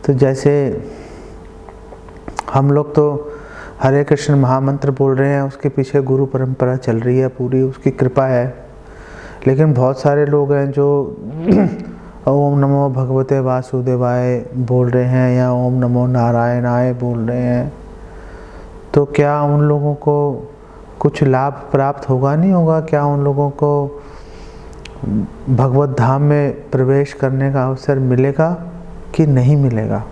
तो जैसे हम लोग तो हरे कृष्ण महामंत्र बोल रहे हैं, उसके पीछे गुरु परंपरा चल रही है, पूरी उसकी कृपा है। लेकिन बहुत सारे लोग हैं जो ओम नमो भगवते वासुदेवाय बोल रहे हैं या ओम नमो नारायणाय बोल रहे हैं, तो क्या उन लोगों को कुछ लाभ प्राप्त होगा, नहीं होगा? क्या उन लोगों को भगवत धाम में प्रवेश करने का अवसर मिलेगा कि नहीं मिलेगा?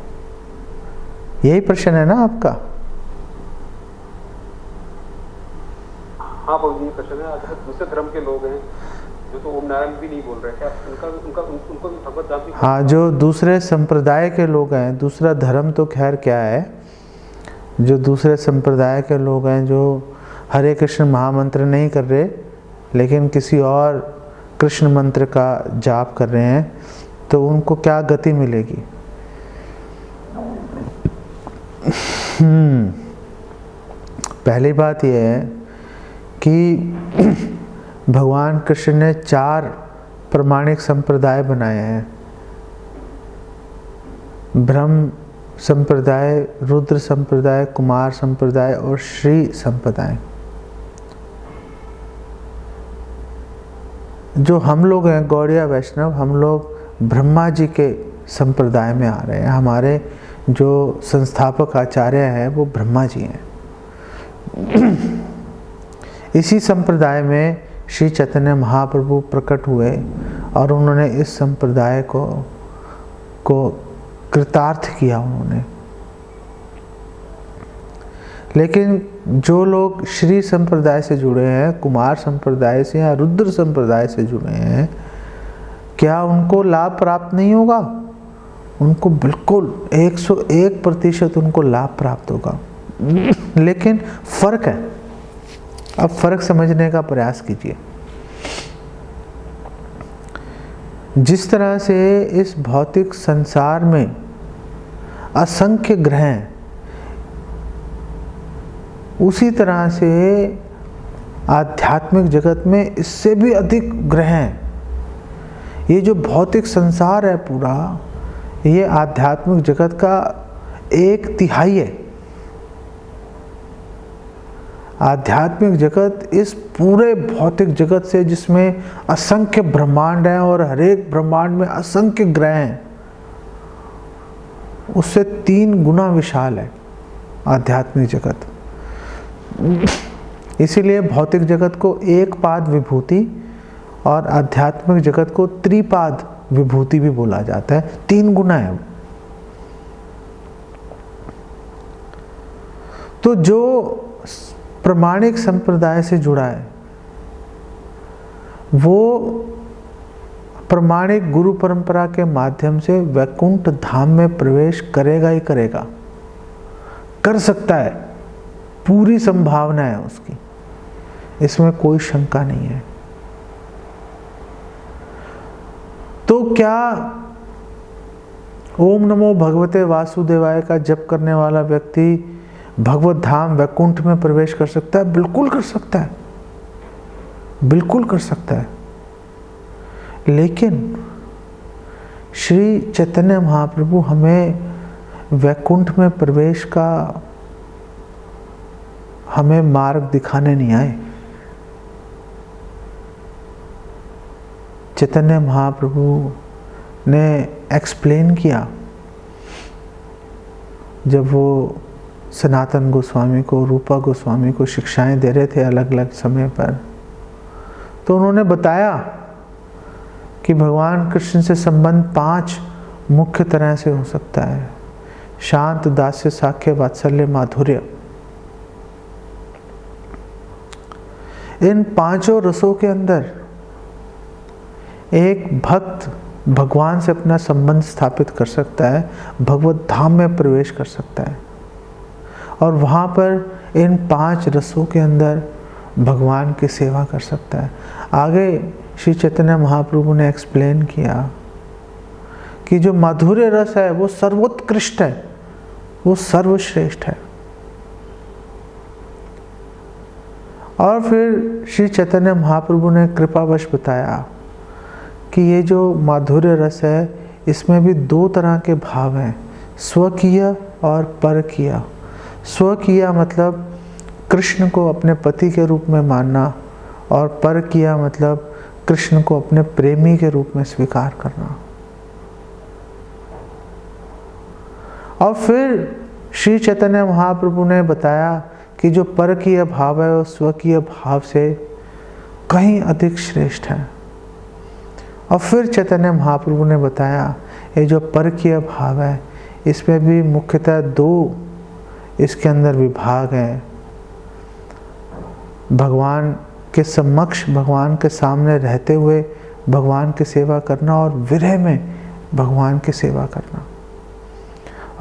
यही प्रश्न है ना आपका? हाँ बाबू जी, प्रश्न है। अगर दूसरे धर्म के लोग हैं जो तो ओम नारायण भी नहीं बोल रहे, क्या उनको भी भगवत धाम? हाँ, जो दूसरे संप्रदाय के लोग हैं, दूसरा धर्म तो खैर क्या है, जो दूसरे संप्रदाय के लोग हैं जो हरे कृष्ण महामंत्र नहीं कर रहे लेकिन किसी और कृष्ण मंत्र का जाप कर रहे हैं, तो उनको क्या गति मिलेगी? पहली बात यह है कि भगवान कृष्ण ने 4 प्रमाणिक संप्रदाय बनाए हैं। ब्रह्म संप्रदाय, रुद्र संप्रदाय, कुमार संप्रदाय और श्री संप्रदाय। जो हम लोग हैं गौड़िया वैष्णव, हम लोग ब्रह्मा जी के संप्रदाय में आ रहे हैं। हमारे जो संस्थापक आचार्य हैं वो ब्रह्मा जी हैं। इसी संप्रदाय में श्री चैतन्य महाप्रभु प्रकट हुए और उन्होंने इस संप्रदाय को कृतार्थ किया उन्होंने। लेकिन जो लोग श्री संप्रदाय से जुड़े हैं, कुमार संप्रदाय से या रुद्र संप्रदाय से जुड़े हैं, क्या उनको लाभ प्राप्त नहीं होगा? उनको बिल्कुल 101% उनको लाभ प्राप्त होगा। लेकिन फर्क है, अब फर्क समझने का प्रयास कीजिए। जिस तरह से इस भौतिक संसार में असंख्य ग्रह हैं, उसी तरह से आध्यात्मिक जगत में इससे भी अधिक ग्रह हैं। ये जो भौतिक संसार है पूरा, ये आध्यात्मिक जगत का 1/3 है। आध्यात्मिक जगत इस पूरे भौतिक जगत से, जिसमें असंख्य ब्रह्मांड हैं और हर एक ब्रह्मांड में असंख्य ग्रह हैं, उससे 3 गुना विशाल है आध्यात्मिक जगत। इसीलिए भौतिक जगत को 1 पाद विभूति और आध्यात्मिक जगत को त्रिपाद विभूति भी बोला जाता है। 3 गुना है। तो जो प्रमाणिक संप्रदाय से जुड़ा है वो प्रमाणिक गुरु परंपरा के माध्यम से वैकुंठ धाम में प्रवेश करेगा ही करेगा, कर सकता है, पूरी संभावना है उसकी, इसमें कोई शंका नहीं है। तो क्या ओम नमो भगवते वासुदेवाय का जप करने वाला व्यक्ति भगवत धाम वैकुंठ में प्रवेश कर सकता है? बिल्कुल कर सकता है, बिल्कुल कर सकता है। लेकिन श्री चैतन्य महाप्रभु हमें वैकुंठ में प्रवेश का हमें मार्ग दिखाने नहीं आए। चैतन्य महाप्रभु ने एक्सप्लेन किया, जब वो सनातन गोस्वामी को, रूपा गोस्वामी को शिक्षाएं दे रहे थे अलग अलग समय पर, तो उन्होंने बताया कि भगवान कृष्ण से संबंध 5 मुख्य तरह से हो सकता है। शांत, दास्य, साख्य, वात्सल्य, माधुर्य। इन 5 रसों के अंदर एक भक्त भगवान से अपना संबंध स्थापित कर सकता है, भगवत धाम में प्रवेश कर सकता है और वहाँ पर इन 5 रसों के अंदर भगवान की सेवा कर सकता है। आगे श्री चैतन्य महाप्रभु ने एक्सप्लेन किया कि जो माधुर्य रस है वो सर्वोत्कृष्ट है, वो सर्वश्रेष्ठ है। और फिर श्री चैतन्य महाप्रभु ने कृपावश बताया कि ये जो माधुर्य रस है, इसमें भी 2 तरह के भाव हैं, स्वकीय और परकीय। स्वकीय मतलब कृष्ण को अपने पति के रूप में मानना, और परकीय मतलब कृष्ण को अपने प्रेमी के रूप में स्वीकार करना। और फिर श्री चैतन्य महाप्रभु ने बताया कि जो परकीय भाव है वो स्वकीय भाव से कहीं अधिक श्रेष्ठ है। और फिर चैतन्य महाप्रभु ने बताया ये जो परकीय भाव है इसमें भी मुख्यतः दो इसके अंदर विभाग है। भगवान के समक्ष, भगवान के सामने रहते हुए भगवान की सेवा करना, और विरह में भगवान की सेवा करना।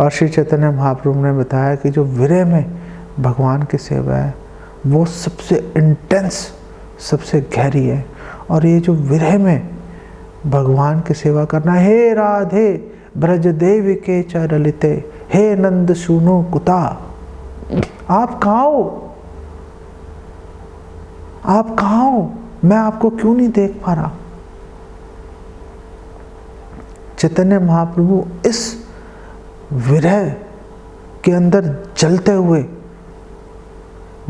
और श्री चैतन्य महाप्रभु ने बताया कि जो विरह में भगवान की सेवा है वो सबसे इंटेंस, सबसे गहरी है। और ये जो विरह में भगवान की सेवा करना, हे राधे ब्रज देवी के चरलिते, हे नंद सुनो कुता, आप कहाँ हो, आप कहाँ हो, मैं आपको क्यों नहीं देख पा रहा। चैतन्य महाप्रभु इस विरह के अंदर जलते हुए,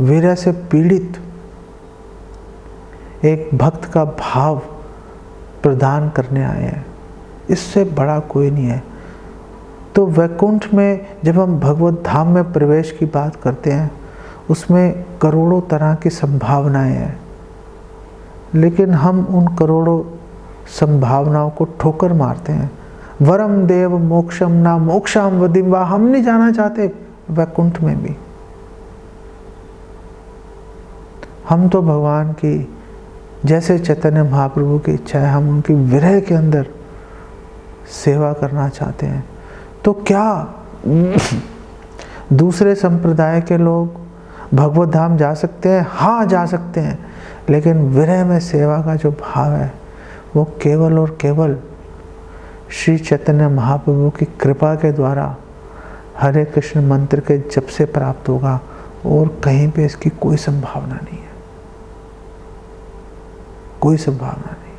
विरह से पीड़ित एक भक्त का भाव प्रदान करने आए हैं। इससे बड़ा कोई नहीं है। तो वैकुंठ में जब हम भगवत धाम में प्रवेश की बात करते हैं उसमें करोड़ों तरह की संभावनाएं हैं, लेकिन हम उन करोड़ों संभावनाओं को ठोकर मारते हैं। वरम देव मोक्षम ना मोक्षाम वदिवा, हम नहीं जाना चाहते वैकुंठ में भी। हम तो भगवान की, जैसे चैतन्य महाप्रभु की इच्छा है, हम उनकी विरह के अंदर सेवा करना चाहते हैं। तो क्या दूसरे संप्रदाय के लोग भगवत धाम जा सकते हैं? हाँ, जा सकते हैं, लेकिन विरह में सेवा का जो भाव है वो केवल और केवल श्री चैतन्य महाप्रभु की कृपा के द्वारा हरे कृष्ण मंत्र के जप से प्राप्त होगा, और कहीं पे इसकी कोई संभावना नहीं है, कोई संभावना नहीं।